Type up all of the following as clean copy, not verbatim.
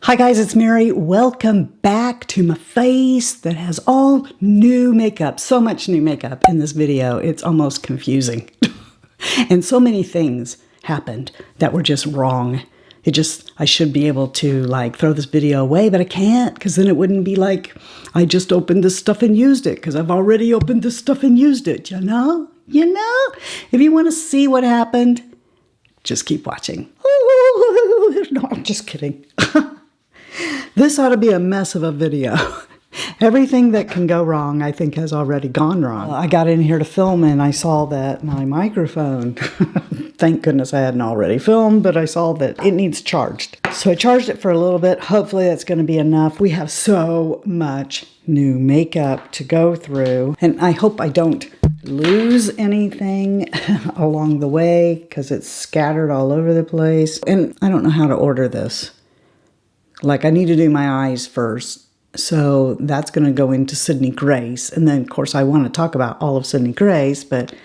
Hi guys, it's Mary. Welcome back to my face that has all new makeup. So much new makeup in this video. It's almost confusing. And so many things happened that were just wrong. I should be able to like throw this video away, but I can't because then it wouldn't be like I just opened this stuff and used it because I've already opened this stuff and used it, you know? If you want to see what happened, just keep watching. No, I'm just kidding. This ought to be a mess of a video. Everything that can go wrong, I think, has already gone wrong. I got in here to film and I saw that my microphone, thank goodness I hadn't already filmed, but I saw that it needs charged. So I charged it for a little bit. Hopefully that's going to be enough. We have so much new makeup to go through, and I hope I don't lose anything along the way because it's scattered all over the place. And I don't know how to order this. Like, I need to do my eyes first. So that's going to go into Sydney Grace. And then, of course, I want to talk about all of Sydney Grace, but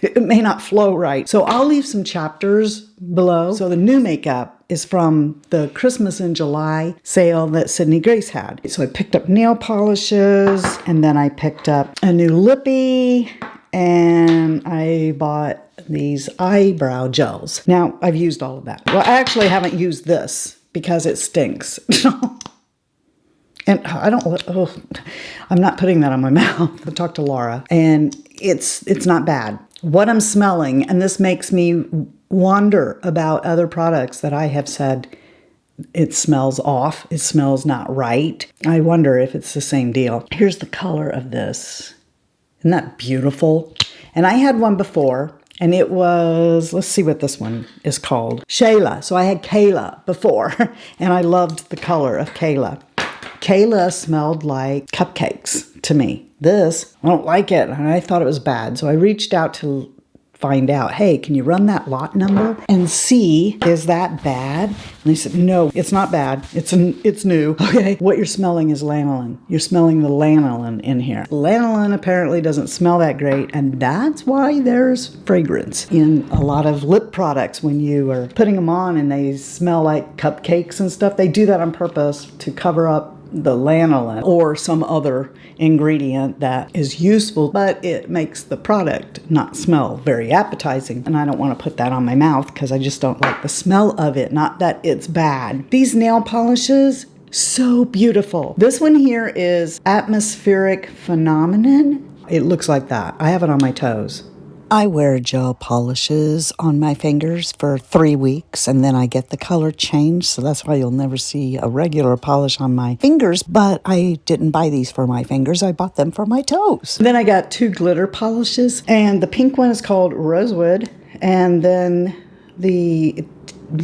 it may not flow right. So I'll leave some chapters below. So the new makeup is from the Christmas in July sale that Sydney Grace had. So I picked up nail polishes, and then I picked up a new lippy, and I bought these eyebrow gels. Now, I've used all of that. Well, I actually haven't used this because it stinks. And I'm not putting that on my mouth. I talked to Laura, and it's not bad. What I'm smelling, and this makes me wonder about other products that I have said it smells off, it smells not right. I wonder if it's the same deal. Here's the color of this. Isn't that beautiful? And I had one before, and it was, let's see what this one is called. Shayla. So I had Kayla before, and I loved the color of Kayla. Kayla smelled like cupcakes to me. This, I don't like it, and I thought it was bad. So I reached out to find out, hey, can you run that lot number and see, is that bad? And they said, no, it's not bad. It's new. Okay, what you're smelling is lanolin. You're smelling the lanolin in here. Lanolin apparently doesn't smell that great, and that's why there's fragrance in a lot of lip products. When you are putting them on and they smell like cupcakes and stuff, they do that on purpose to cover up the lanolin or some other ingredient that is useful, but it makes the product not smell very appetizing. And I don't want to put that on my mouth because I just don't like the smell of it. Not that it's bad. These nail polishes, so beautiful. This one here is Atmospheric Phenomenon. It looks like that. I have it on my toes. I wear gel polishes on my fingers for 3 weeks, and then I get the color changed, so that's why you'll never see a regular polish on my fingers. But I didn't buy these for my fingers, I bought them for my toes. Then I got 2 glitter polishes, and the pink one is called Rosewood, and then the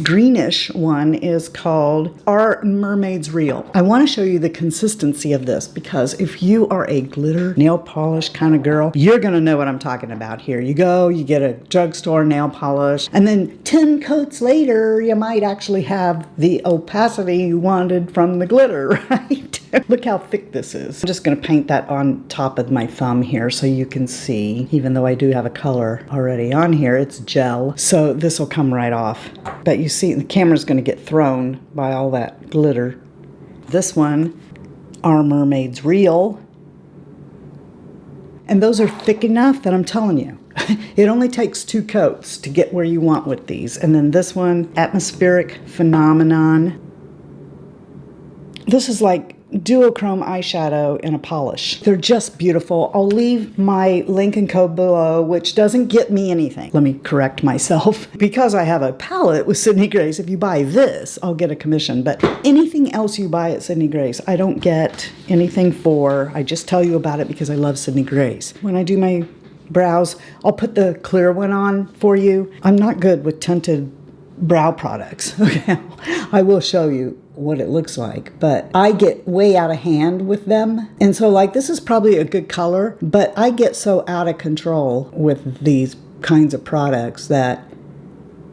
greenish one is called Are Mermaids Real? I want to show you the consistency of this because if you are a glitter nail polish kind of girl, you're going to know what I'm talking about here. You go, you get a drugstore nail polish, and then 10 coats later, you might actually have the opacity you wanted from the glitter, right? Look how thick this is. I'm just going to paint that on top of my thumb here so you can see, even though I do have a color already on here, it's gel, so this will come right off. But you see, the camera's going to get thrown by all that glitter. This one, Are Mermaids Real? And those are thick enough that I'm telling you, it only takes 2 coats to get where you want with these. And then this one, Atmospheric Phenomenon. This is like duochrome eyeshadow in a polish. They're just beautiful. I'll leave my link and code below, which doesn't get me anything. Let me correct myself. Because I have a palette with Sydney Grace, if you buy this, I'll get a commission. But anything else you buy at Sydney Grace, I don't get anything for. I just tell you about it because I love Sydney Grace. When I do my brows, I'll put the clear one on for you. I'm not good with tinted brow products. Okay, I will show you what it looks like, but I get way out of hand with them. And so like this is probably a good color, but I get so out of control with these kinds of products that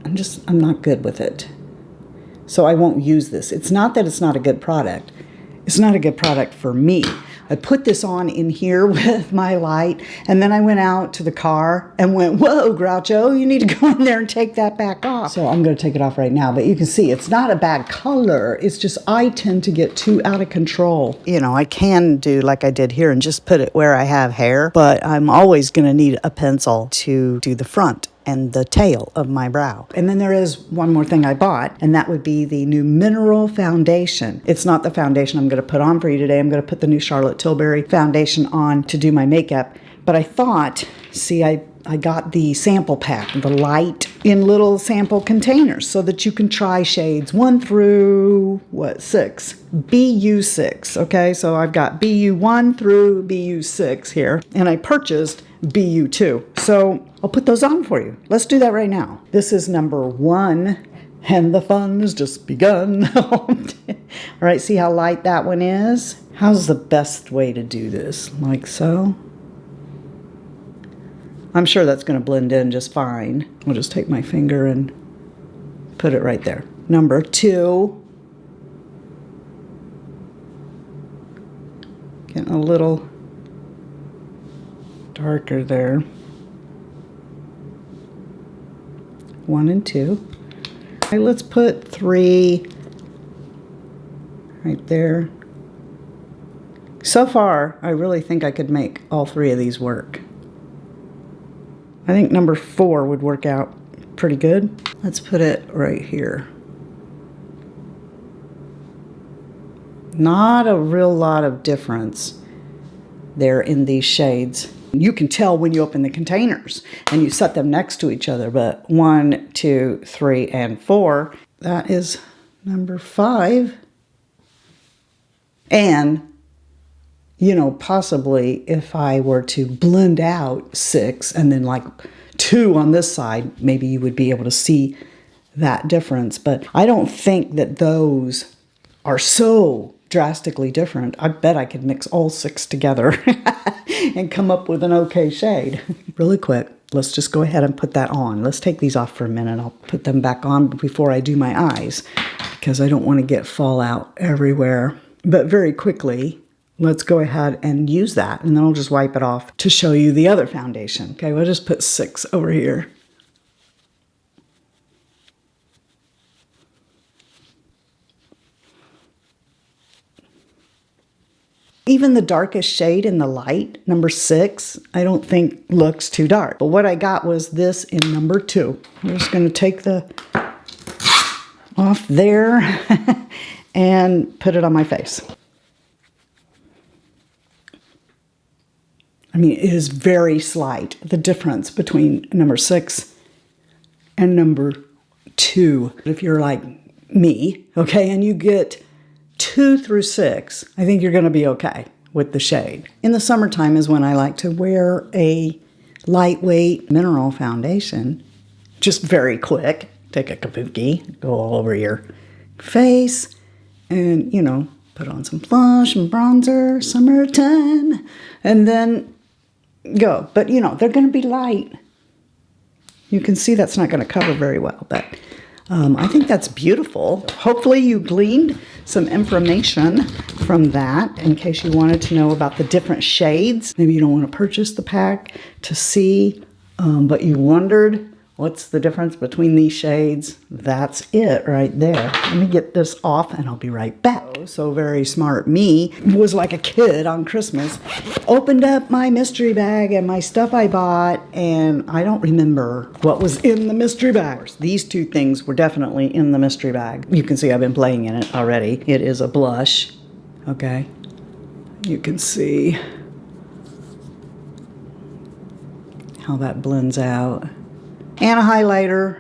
I'm not good with it. So I won't use this. It's not that it's not a good product. It's not a good product for me. I put this on in here with my light, and then I went out to the car and went, whoa, Groucho, you need to go in there and take that back off. So I'm going to take it off right now, but you can see it's not a bad color. It's just I tend to get too out of control. You know, I can do like I did here and just put it where I have hair, but I'm always going to need a pencil to do the front and the tail of my brow. And then there is one more thing I bought, and that would be the new Mineral Foundation. It's not the foundation I'm going to put on for you today. I'm going to put the new Charlotte Tilbury foundation on to do my makeup. But I thought, see, I got the sample pack, the light, in little sample containers so that you can try shades 1 through, 6? BU6, okay? So I've got BU1 through BU6 here, and I purchased BU2. So I'll put those on for you. Let's do that right now. This is number 1, and the fun's just begun. All right, see how light that one is? How's the best way to do this? Like so? I'm sure that's going to blend in just fine. I'll just take my finger and put it right there. Number 2. Getting a little darker there. 1 and 2. Okay, let's put 3 right there. So far, I really think I could make all 3 of these work. I think number 4 would work out pretty good. Let's put it right here. Not a real lot of difference there in these shades. You can tell when you open the containers and you set them next to each other, but 1, 2, 3, and 4, that is number 5. And, you know, possibly if I were to blend out 6 and then like 2 on this side, maybe you would be able to see that difference. But I don't think that those are so drastically different. I bet I could mix all 6 together and come up with an okay shade. Really quick, let's just go ahead and put that on. Let's take these off for a minute. I'll put them back on before I do my eyes because I don't want to get fallout everywhere. But very quickly, let's go ahead and use that, and then I'll just wipe it off to show you the other foundation. Okay, we'll just put 6 over here. Even the darkest shade in the light, number 6, I don't think looks too dark. But what I got was this in number 2. I'm just going to take the off there and put it on my face. I mean, it is very slight, the difference between number 6 and number 2. If you're like me, okay, and you get 2 through 6, I think you're going to be okay with the shade. In the summertime is when I like to wear a lightweight mineral foundation. Just very quick. Take a kabuki, go all over your face, and, you know, put on some blush and bronzer, summertime, and then go. But, you know, they're going to be light. You can see that's not going to cover very well, but I think that's beautiful. Hopefully you gleaned some information from that in case you wanted to know about the different shades. Maybe you don't want to purchase the pack to see, but you wondered what's the difference between these shades. That's it right there. Let me get this off and I'll be right back. So very smart me was like a kid on Christmas. Opened up my mystery bag and my stuff I bought, and I don't remember what was in the mystery bag. These 2 things were definitely in the mystery bag. You can see I've been playing in it already. It is a blush, okay? You can see how that blends out. And a highlighter.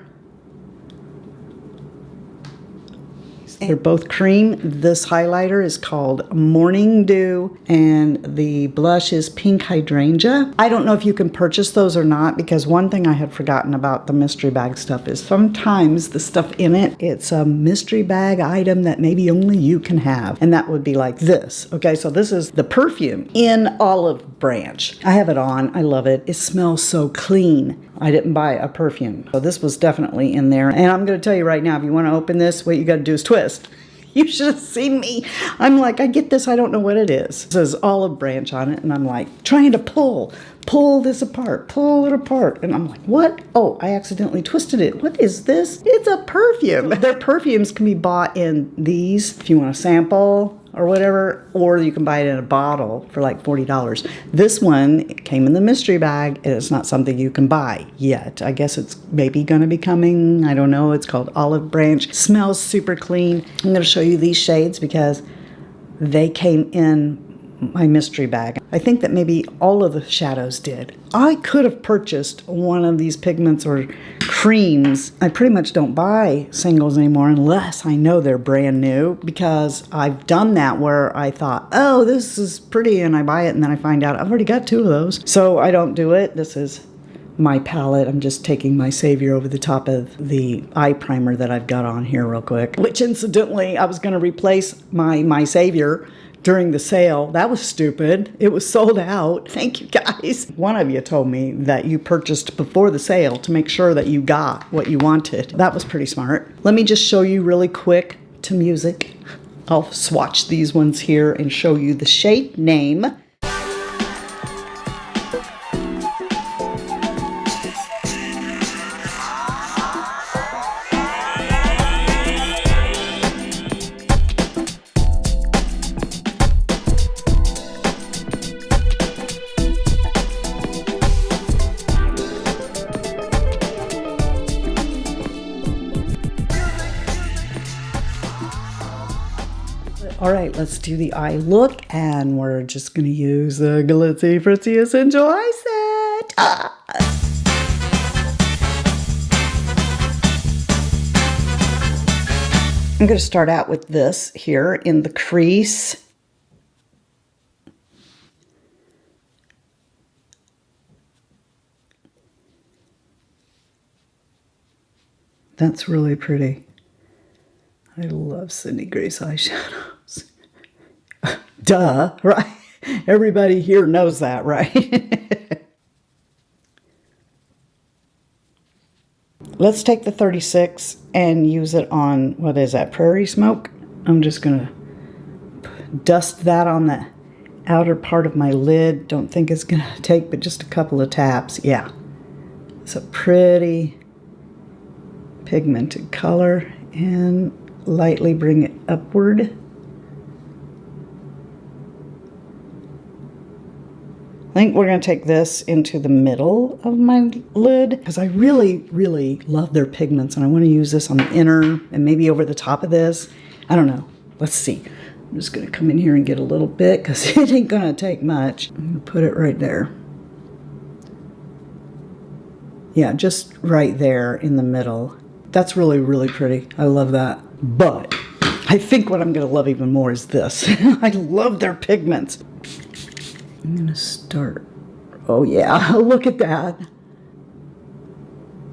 They're both cream. This highlighter is called Morning Dew, and the blush is Pink Hydrangea. I don't know if you can purchase those or not, because one thing I had forgotten about the mystery bag stuff is sometimes the stuff in it, it's a mystery bag item that maybe only you can have, and that would be like this. Okay, so this is the perfume in Olive Branch. I have it on. I love it. It smells so clean. I didn't buy a perfume. So this was definitely in there. And I'm going to tell you right now, if you want to open this, what you got to do is twist. You should have seen me. I'm like, I get this, I don't know what it is. It says olive branch on it, and I'm like, trying to pull this apart, pull it apart. And I'm like, what? Oh, I accidentally twisted it. What is this? It's a perfume. Their perfumes can be bought in these if you want a sample or whatever, or you can buy it in a bottle for like $40. This one came in the mystery bag, and it's not something you can buy yet. I guess it's maybe gonna be coming. I don't know. It's called Olive Branch. Smells super clean. I'm gonna show you these shades because they came in my mystery bag. I think that maybe all of the shadows did. I could have purchased one of these pigments or creams. I pretty much don't buy singles anymore unless I know they're brand new, because I've done that where I thought, oh, this is pretty, and I buy it and then I find out I've already got 2 of those. So I don't do it. This is my palette. I'm just taking my Savior over the top of the eye primer that I've got on here real quick, which incidentally, I was going to replace my Savior during the sale. That was stupid. It was sold out. Thank you guys. One of you told me that you purchased before the sale to make sure that you got what you wanted. That was pretty smart. Let me just show you really quick to music. I'll swatch these ones here and show you the shade name. All right, let's do the eye look, and we're just gonna use the Glitzy Fritzy Essential Eye Set. I'm gonna start out with this here in the crease. That's really pretty. I love Cindy Grace eyeshadows. Duh, right? Everybody here knows that, right? Let's take the 36 and use it on, what is that, Prairie Smoke? I'm just gonna dust that on the outer part of my lid. Don't think it's gonna take but just a couple of taps. Yeah, it's a pretty pigmented color, and lightly bring it upward. I think we're going to take this into the middle of my lid because I really, really love their pigments, and I want to use this on the inner and maybe over the top of this. I don't know. Let's see. I'm just going to come in here and get a little bit because it ain't going to take much. I'm going to put it right there. Yeah, just right there in the middle. That's really, really pretty. I love that. But I think what I'm going to love even more is this. I love their pigments. I'm going to start. Oh, yeah. Look at that.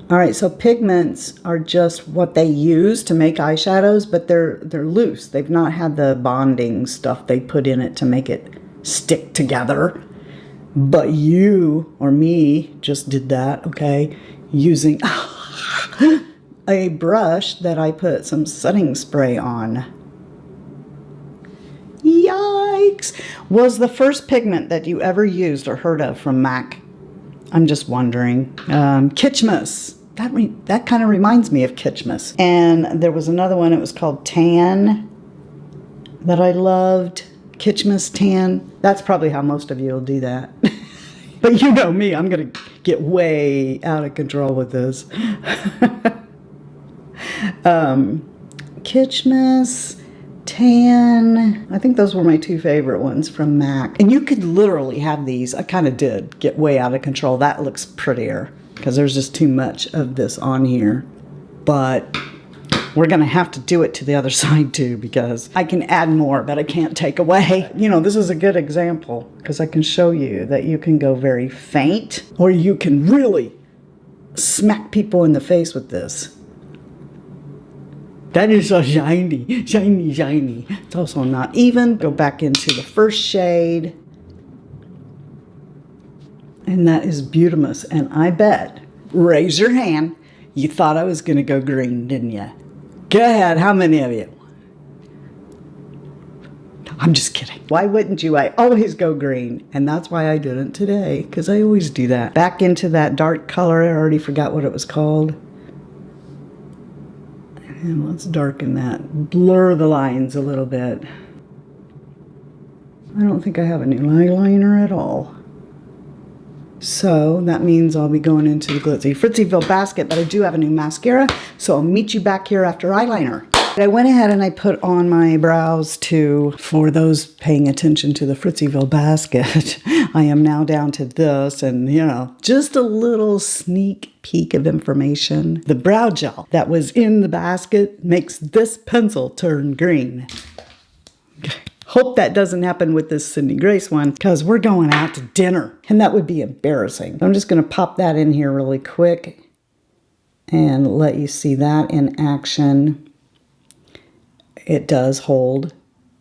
All right, so pigments are just what they use to make eyeshadows, but they're loose. They've not had the bonding stuff they put in it to make it stick together. But you or me just did that, okay? Using a brush that I put some setting spray on. Yikes! Was the first pigment that you ever used or heard of from MAC? I'm just wondering. Kitschmas. That kind of reminds me of Kitschmas. And there was another one, it was called Tan, that I loved. Kitschmas Tan. That's probably how most of you will do that. But you know me, I'm going to get way out of control with this. Kitschmas, Tan. I think those were my 2 favorite ones from MAC. And you could literally have these. I kind of did get way out of control. That looks prettier because there's just too much of this on here. But we're going to have to do it to the other side too, because I can add more, but I can't take away. You know, this is a good example because I can show you that you can go very faint, or you can really smack people in the face with this. That is so shiny, shiny, shiny. It's also not even. Go back into the first shade. And that is Beautimus. And I bet, raise your hand, you thought I was going to go green, didn't you? Go ahead. How many of you? I'm just kidding. Why wouldn't you? I always go green. And that's why I didn't today, because I always do that. Back into that dark color. I already forgot what it was called. And let's darken that. Blur the lines a little bit. I don't think I have a new eyeliner at all. So that means I'll be going into the Glitzy Fritzyville basket, but I do have a new mascara, so I'll meet you back here after eyeliner. I went ahead and I put on my brows too. For those paying attention to the Fritzyville basket, I am now down to this and, you know, just a little sneak peek of information. The brow gel that was in the basket makes this pencil turn green. Hope that doesn't happen with this Sydney Grace one, because we're going out to dinner and that would be embarrassing. I'm just going to pop that in here really quick and let you see that in action. It does hold,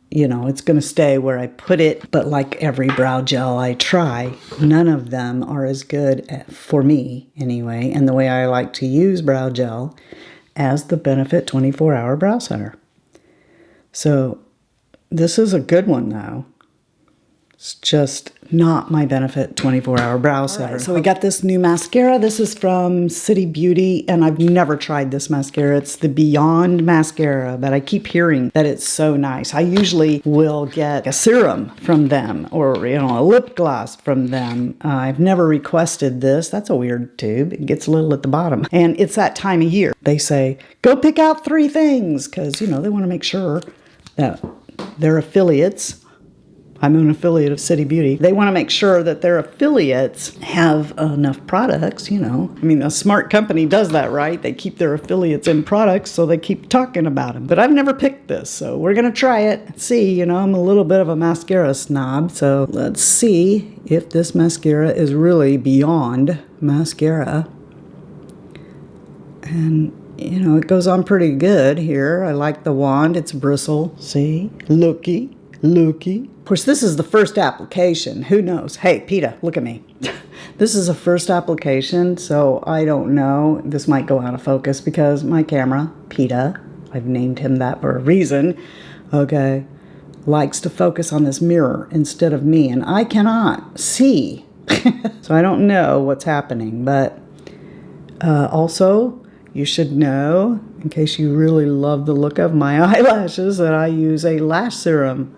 you know, it's going to stay where I put it, but like every brow gel I try, none of them are as good for me anyway, and the way I like to use brow gel as the Benefit 24-Hour Brow Center. So this is a good one though. It's just not my Benefit 24-Hour Brow Setter. Right, so we got this new mascara. This is from City Beauty, and I've never tried this mascara. It's the Beyond Mascara, but I keep hearing that it's so nice. I usually will get a serum from them or, you know, a lip gloss from them. I've never requested this. That's a weird tube. It gets a little at the bottom. And it's that time of year. They say, go pick out 3 things because, you know, they want to make sure that their affiliates, I'm an affiliate of City Beauty, they want to make sure that their affiliates have enough products, you know. I mean, a smart company does that, right? They keep their affiliates in products, so they keep talking about them. But I've never picked this, so we're going to try it. See, you know, I'm a little bit of a mascara snob, so let's see if this mascara is really Beyond Mascara. And, you know, it goes on pretty good here. I like the wand. It's bristle. See? Looky. Looky. Of course, this is the first application. Who knows? Hey, PETA, look at me. This is a first application, so I don't know. This might go out of focus because my camera, PETA, I've named him that for a reason, okay, likes to focus on this mirror instead of me, and I cannot see. So I don't know what's happening, but also, you should know, in case you really love the look of my eyelashes, that I use a lash serum.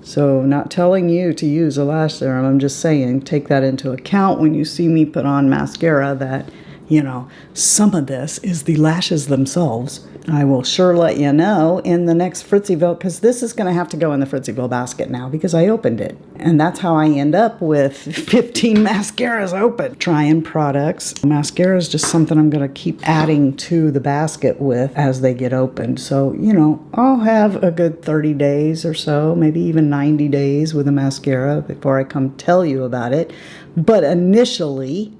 So not telling you to use a lash serum, I'm just saying take that into account when you see me put on mascara that, you know, some of this is the lashes themselves. I will sure let you know in the next Fritzyville, because this is going to have to go in the Fritzyville basket now because I opened it. And that's how I end up with 15 mascaras open. Trying products. Mascara is just something I'm going to keep adding to the basket with as they get opened. So, you know, I'll have a good 30 days or so, maybe even 90 days with a mascara before I come tell you about it. But initially,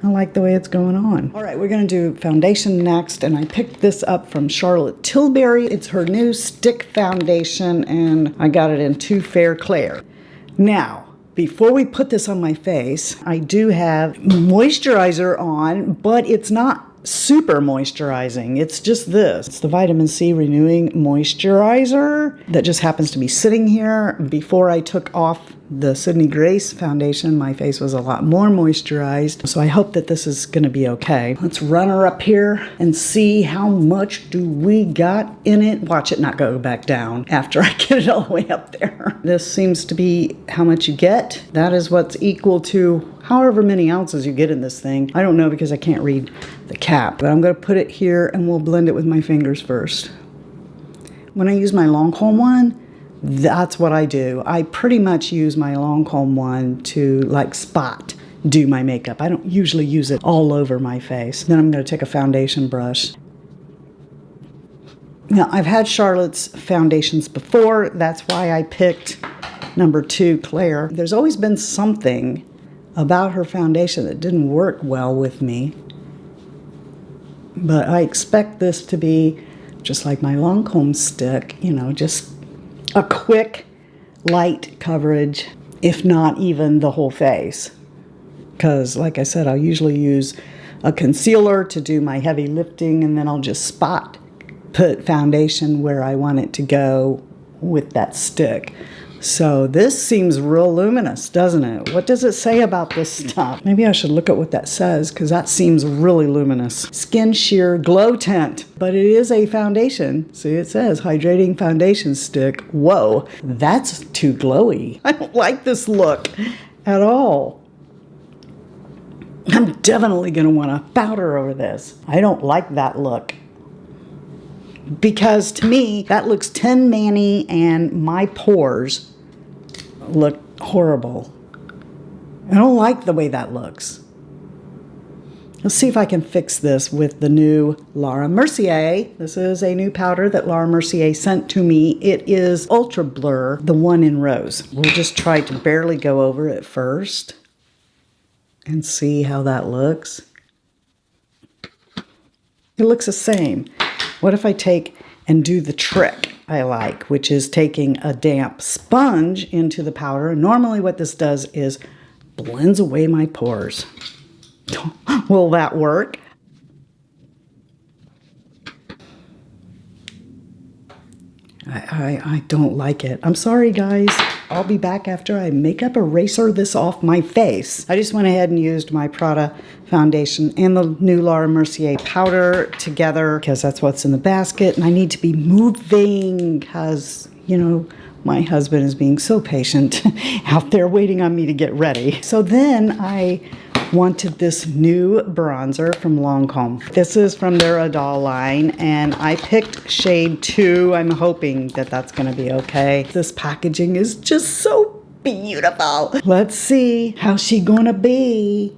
I like the way it's going on. All right, we're going to do foundation next, and I picked this up from Charlotte Tilbury. It's her new stick foundation, and I got it in Too Fair Clair. Now, before we put this on my face, I do have moisturizer on, but it's not super moisturizing. It's just this. It's the Vitamin C Renewing Moisturizer that just happens to be sitting here. Before I took off the Sydney Grace foundation, my face was a lot more moisturized. So I hope that this is going to be okay. Let's run her up here and see how much do we got in it. Watch it not go back down after I get it all the way up there. This seems to be how much you get. That is what's equal to however many ounces you get in this thing. I don't know because I can't read the cap, but I'm going to put it here and we'll blend it with my fingers first. When I use my Lancôme one, that's what I do. I pretty much use my Lancôme one to like spot do my makeup. I don't usually use it all over my face. Then I'm going to take a foundation brush. Now, I've had Charlotte's foundations before. That's why I picked number 2, Clair. There's always been something about her foundation that didn't work well with me. But I expect this to be just like my Lancôme stick, you know, just a quick, light coverage, if not even the whole face. Because, like I said, I'll usually use a concealer to do my heavy lifting, and then I'll just put foundation where I want it to go with that stick. So this seems real luminous, doesn't it? What does it say about this stuff? Maybe I should look at what that says, because that seems really luminous. Skin Sheer Glow Tint. But it is a foundation. See, it says Hydrating Foundation Stick. Whoa, that's too glowy. I don't like this look at all. I'm definitely going to want to powder over this. I don't like that look. Because to me, that looks Tin Man-y and my pores look horrible. I don't like the way that looks. Let's see if I can fix this with the new Laura Mercier. This is a new powder that Laura Mercier sent to me. It is Ultra Blur, the one in rose. We'll just try to barely go over it first and see how that looks. It looks the same. What if I take and do the trick I like, which is taking a damp sponge into the powder? Normally what this does is blends away my pores. Will that work? I don't like it. I'm sorry, guys. I'll be back after I makeup eraser this off my face. I just went ahead and used my Prada foundation and the new Laura Mercier powder together because that's what's in the basket. And I need to be moving because, you know, my husband is being so patient out there waiting on me to get ready. So then I wanted this new bronzer from Lancome. This is from their Idole line, and I picked shade 2. I'm hoping that that's going to be okay. This packaging is just so beautiful. Let's see how she gonna be.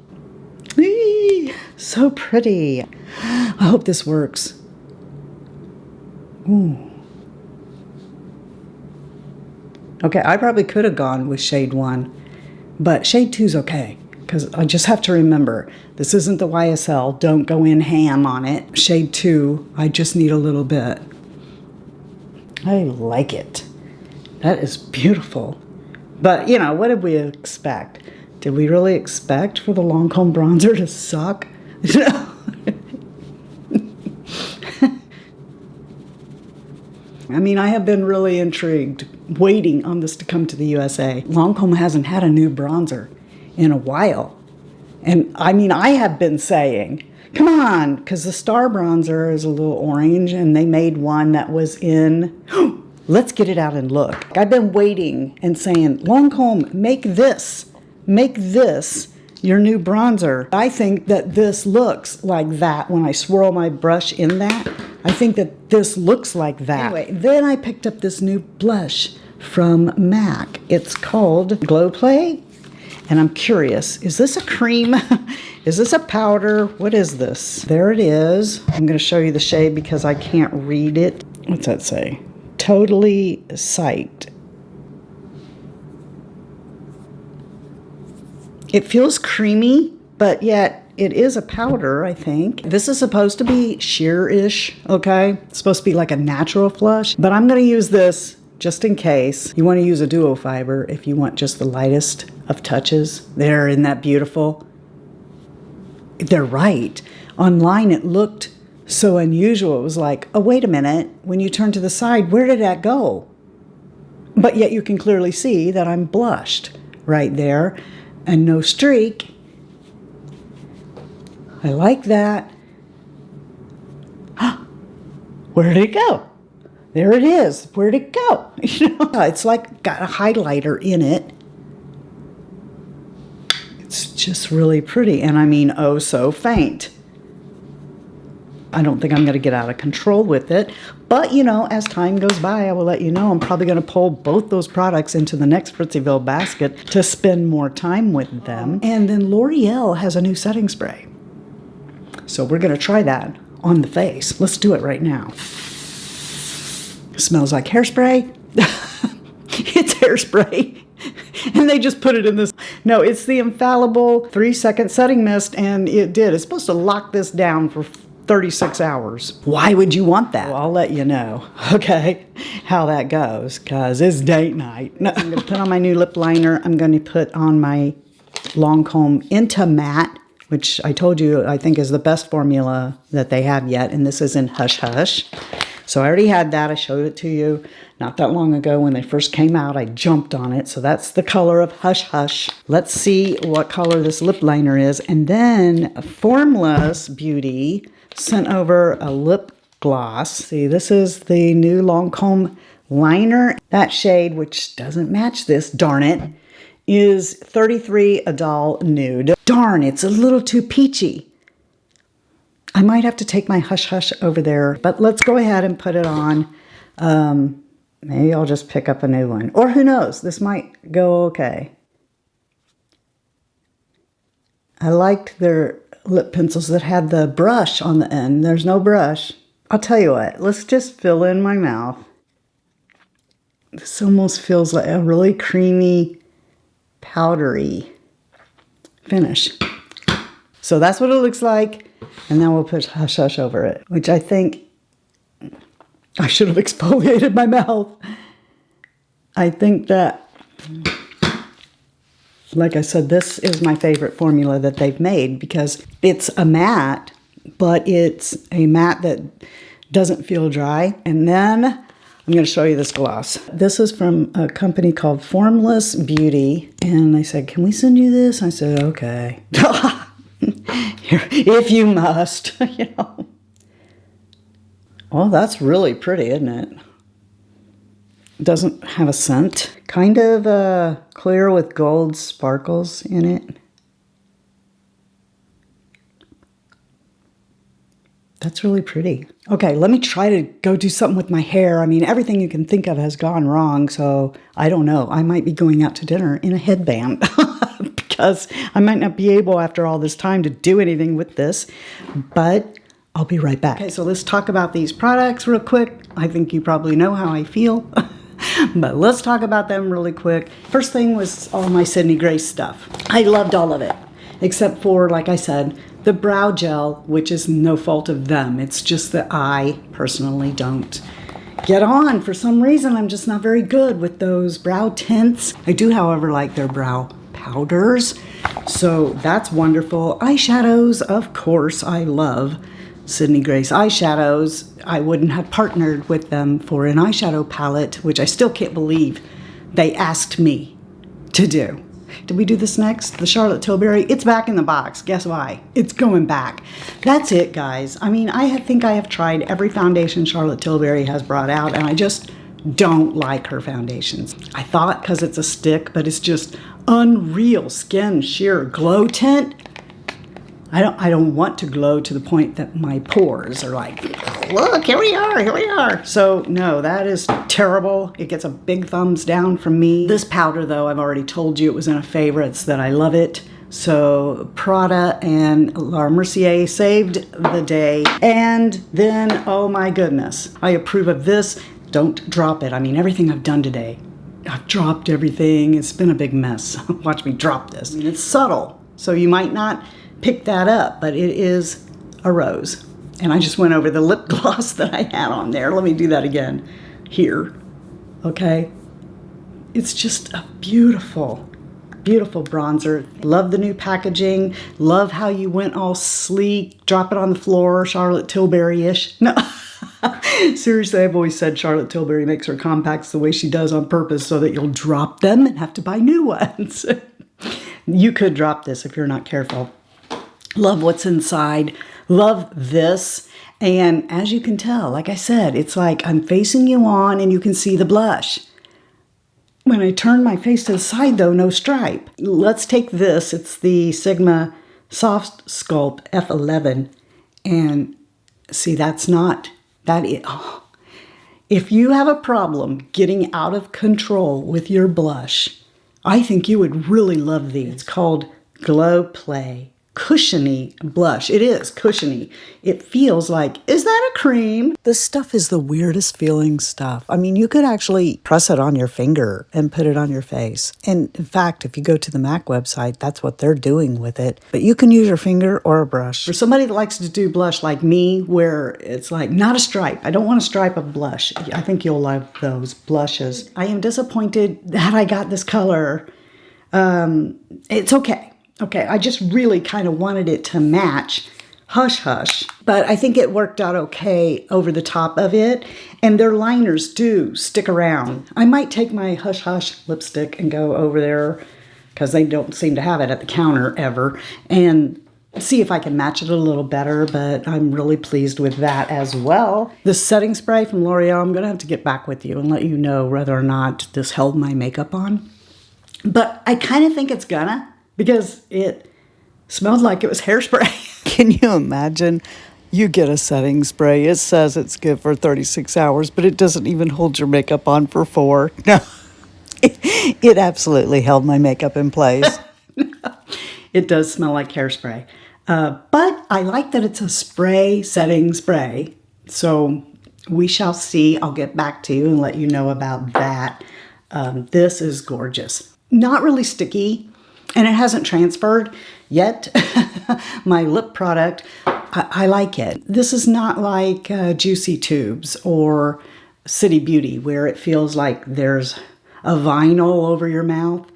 Eee, so pretty. I hope this works. Ooh. Okay, I probably could have gone with shade 1, but shade 2 is okay. Because I just have to remember, this isn't the YSL. Don't go in ham on it. Shade 2, I just need a little bit. I like it. That is beautiful. But, you know, what did we expect? Did we really expect for the Lancome bronzer to suck? I mean, I have been really intrigued, waiting on this to come to the USA. Lancome hasn't had a new bronzer in a while. And I mean, I have been saying, come on, because the Star bronzer is a little orange and they made one that was in, let's get it out and look. I've been waiting and saying, Lancome, make this your new bronzer. I think that this looks like that when I swirl my brush in that. I think that this looks like that. Anyway, then I picked up this new blush from MAC. It's called GlowPlay. And I'm curious, is this a cream? Is this a powder? What is this? There it is. I'm going to show you the shade because I can't read it. What's that say? Totally Sight. It feels creamy, but yet it is a powder, I think. This is supposed to be sheer-ish, okay? It's supposed to be like a natural flush, but I'm going to use this just in case. You want to use a duo fiber if you want just the lightest of touches. There, isn't that beautiful? They're right. Online it looked so unusual. It was like, oh, wait a minute. When you turn to the side, where did that go? But yet you can clearly see that I'm blushed right there and no streak. I like that. Where did it go? There it is. Where'd it go? You know, it's like got a highlighter in it. It's just really pretty. And I mean, oh, so faint. I don't think I'm going to get out of control with it. But, you know, as time goes by, I will let you know. I'm probably going to pull both those products into the next Fritzyville basket to spend more time with them. And then L'Oreal has a new setting spray. So we're going to try that on the face. Let's do it right now. Smells like hairspray. It's hairspray. And they just put it in this. No, it's the Infallible 3-second setting mist, and it did. It's supposed to lock this down for 36 hours. Why would you want that? Well, I'll let you know, okay, how that goes, because it's date night. No, I'm going to put on my new lip liner. I'm going to put on my Lancome Intimatte, which I told you I think is the best formula that they have yet, and this is in Hush Hush. So I already had that. I showed it to you not that long ago when they first came out. I jumped on it. So that's the color of Hush Hush. Let's see what color this lip liner is. And then Formless Beauty sent over a lip gloss. See, this is the new Lancome liner. That shade, which doesn't match this, darn it, is 33 Idôle Nude. Darn, it's a little too peachy. I might have to take my Hush Hush over there, but let's go ahead and put it on. Maybe I'll just pick up a new one. Or who knows, this might go okay. I liked their lip pencils that had the brush on the end. There's no brush. I'll tell you what, let's just fill in my mouth. This almost feels like a really creamy, powdery finish. So that's what it looks like. And then we'll put Hush Hush over it, which I think I should have exfoliated my mouth. I think that, like I said, this is my favorite formula that they've made because it's a matte, but it's a matte that doesn't feel dry. And then I'm going to show you this gloss. This is from a company called Formless Beauty. And they said, can we send you this? I said, okay. Here, if you must, you know. Well, that's really pretty, isn't it? It doesn't have a scent. Kind of clear with gold sparkles in it. That's really pretty. Okay, let me try to go do something with my hair. I mean, everything you can think of has gone wrong, so I don't know. I might be going out to dinner in a headband because I might not be able after all this time to do anything with this, but I'll be right back. Okay, so let's talk about these products real quick. I think you probably know how I feel, but let's talk about them really quick. First thing was all my Sydney Grace stuff. I loved all of it, except for, like I said, the brow gel, which is no fault of them. It's just that I personally don't get on. For some reason, I'm just not very good with those brow tints. I do, however, like their brow powders. So that's wonderful. Eyeshadows, of course, I love Sydney Grace eyeshadows. I wouldn't have partnered with them for an eyeshadow palette, which I still can't believe they asked me to do. Did we do this next? The Charlotte Tilbury? It's back in the box. Guess why? It's going back. That's it, guys. I mean, I think I have tried every foundation Charlotte Tilbury has brought out, and I just don't like her foundations. I thought because it's a stick, but it's just unreal skin sheer glow tint. I don't want to glow to the point that my pores are like, look, here we are, here we are. So no, that is terrible. It gets a big thumbs down from me. This powder though, I've already told you it was in a favorites that I love it. So Prada and La Mercier saved the day. And then, oh my goodness, I approve of this. Don't drop it. I mean, everything I've done today, I've dropped everything. It's been a big mess. Watch me drop this. I mean, it's subtle, so you might not pick that up, but it is a rose. And I just went over the lip gloss that I had on there. Let me do that again here. Okay. It's just a beautiful, beautiful bronzer. Love the new packaging. Love how you went all sleek. Drop it on the floor, Charlotte Tilbury-ish. No. Seriously, I've always said Charlotte Tilbury makes her compacts the way she does on purpose so that you'll drop them and have to buy new ones. You could drop this if you're not careful. Love what's inside. Love this. And as you can tell, like I said, it's like I'm facing you on and you can see the blush. When I turn my face to the side though, no stripe. Let's take this. It's the Sigma Soft Sculpt F11. And see, that's not, that is, oh. If you have a problem getting out of control with your blush, I think you would really love these. It's called GlowPlay Cushiony blush. It is cushiony. It feels like, is that a cream? This stuff is the weirdest feeling stuff. I mean, you could actually press it on your finger and put it on your face. And in fact, if you go to the MAC website, that's what they're doing with it. But you can use your finger or a brush. For somebody that likes to do blush like me, where it's like not a stripe. I don't want a stripe of blush. I think you'll love those blushes. I am disappointed that I got this color. It's okay. Okay, I just really kind of wanted it to match Hush Hush, but I think it worked out okay over the top of it, and their liners do stick around. I might take my Hush Hush lipstick and go over there, because they don't seem to have it at the counter ever, and see if I can match it a little better, but I'm really pleased with that as well. This setting spray from L'Oreal, I'm going to have to get back with you and let you know whether or not this held my makeup on. But I kind of think it's gonna, because it smelled like it was hairspray. Can you imagine? You get a setting spray. It says it's good for 36 hours, but it doesn't even hold your makeup on for 4. No, it absolutely held my makeup in place. It does smell like hairspray. But I like that it's a spray setting spray. So we shall see. I'll get back to you and let you know about that. This is gorgeous. Not really sticky, and it hasn't transferred yet. My lip product, I like it. This is not like Juicy Tubes or City Beauty, where it feels like there's a vinyl over your mouth.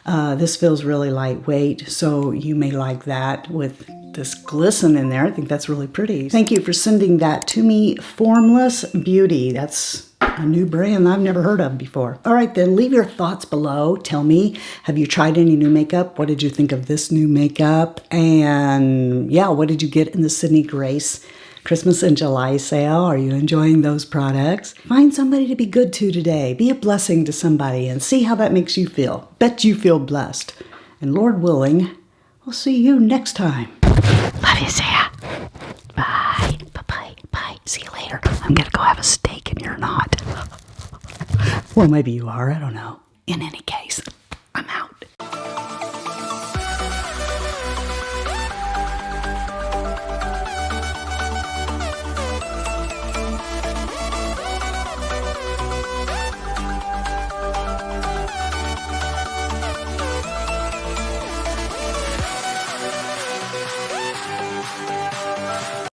This feels really lightweight, so you may like that with this glisten in there. I think that's really pretty. Thank you for sending that to me. Formless Beauty. That's a new brand I've never heard of before. All right, then leave your thoughts below. Tell me, have you tried any new makeup? What did you think of this new makeup? And yeah, what did you get in the Sydney Grace Christmas and July sale? Are you enjoying those products? Find somebody to be good to today. Be a blessing to somebody and see how that makes you feel. Bet you feel blessed. And Lord willing, we'll see you next time. Love you, Sarah. Bye. Bye-bye. Bye. See you later. I'm going to go have a steak and you're not. Well, maybe you are. I don't know. In any case.